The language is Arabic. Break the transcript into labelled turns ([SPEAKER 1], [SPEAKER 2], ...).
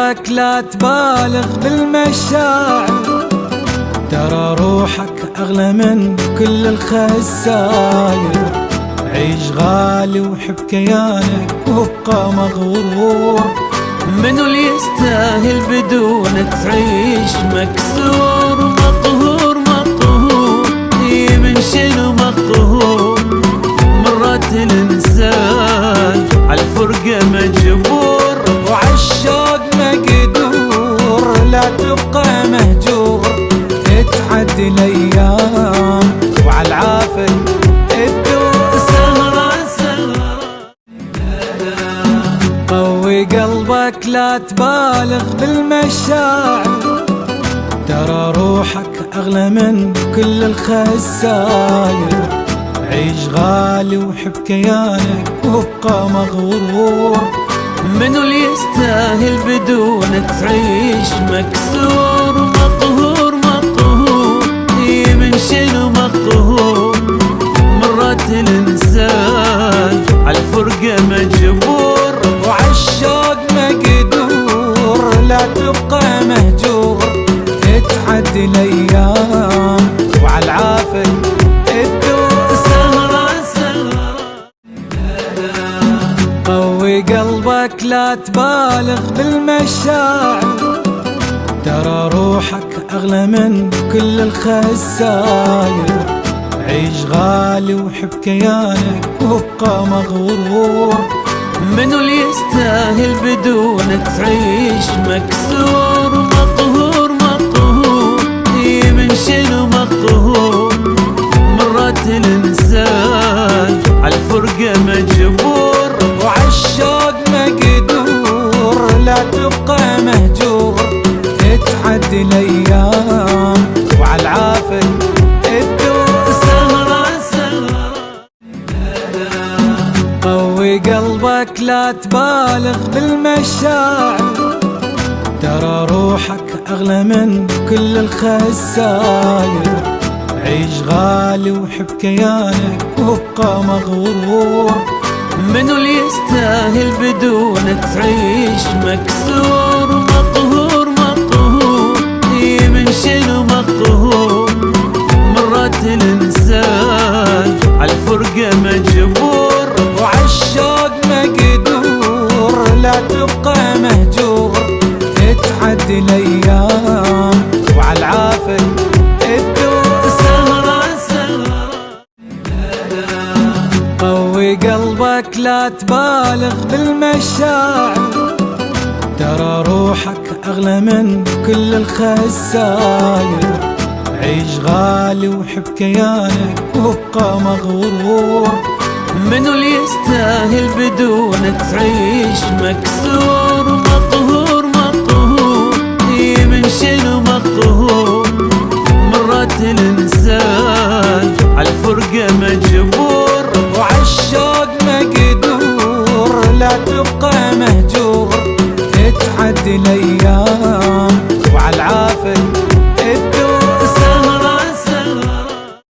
[SPEAKER 1] قلبك لا تبالغ بالمشاعر، ترى روحك أغلى من كل الخساير. عيش غالي وحب كيانك وابقى مغرور،
[SPEAKER 2] منو اللي يستاهل بدونك تعيش مكسور؟ مقهور مقهور من شنو مقهور؟ مرات الإنسان عالفرقة مجبور،
[SPEAKER 1] وعالشوق مقدور لا تبقى مهجور. تتعدي الأيام وعالعافية تدور،
[SPEAKER 2] سهرة سهرة.
[SPEAKER 1] قوي قلبك لا تبالغ بالمشاعر، ترى روحك أغلى من كل الخساير. عيش غالي وحب كيانك وابقى مغرور،
[SPEAKER 2] منو اللي يستاهل بدونك تعيش مكسور؟ مقهور مقهور من شنو مقهور؟ مرات الإنسان عالفرقة مجبور،
[SPEAKER 1] وعالشوق مقدور لا تبقى مهجور. تتعدي الأيام وعالعافية تدور،
[SPEAKER 2] سهرة سهرة.
[SPEAKER 1] قوي قلبك لا تبالغ بالمشاعر، ترى روحك أغلى من كل الخساير. عيش غالي وحب كيانك وابقى مغرور،
[SPEAKER 2] منو اللي يستاهل بدونك تعيش مكسور؟ مقهور مقهور من شنو مقهور؟ مرات الإنسان عالفرقة مجبور،
[SPEAKER 1] وعالشوق مقدور لا تبقى مهجور. تتعدي الأيام وعالعافية تدور،
[SPEAKER 2] سهرة سهرة.
[SPEAKER 1] قوي قلبك لا تبالغ بالمشاعر، ترى روحك أغلى من كل الخساير. عيش غالي وحب كيانك وابقى مغرور،
[SPEAKER 2] منو اللي يستاهل بدونك تعيش مكسور؟ مقهور مقهور من شنو مقهور؟ مرات الإنسان عالفرقة مجبور،
[SPEAKER 1] وعالشوق مقدور لا تبقى مهجور. تتعدي الأيام وعالعافية تدور،
[SPEAKER 2] سهرة سهرة.
[SPEAKER 1] قوي قلبك لا تبالغ بالمشاعر، ترى روحك أغلى من كل الخساير. عيش غالي وحب كيانك وابقى مغرور، منو اللي يستاهل بدونك تعيش مكسور؟ مقهور مقهور من شنو مقهور؟ مرات الإنسان عالفرقة مجبور، وعالشوق مقدور لا تبقى مهجور. تتعدي الأيام تدور،
[SPEAKER 2] سهرة سهرة.
[SPEAKER 1] قوي قلبك لا تبالغ بالمشاعر، ترى روحك أغلى من كل الخساير. عيش غالي وحب كيانك وابقى مغرور،
[SPEAKER 2] منو اللي يستاهل بدونك تعيش مكسور؟ مقهور مقهور من شنو مقهور؟ مرات الإنسان عالفرقة مجبور،
[SPEAKER 1] وعالشوق مقدور لا تبقى مهجور. تتعدي الأيام وعالعافية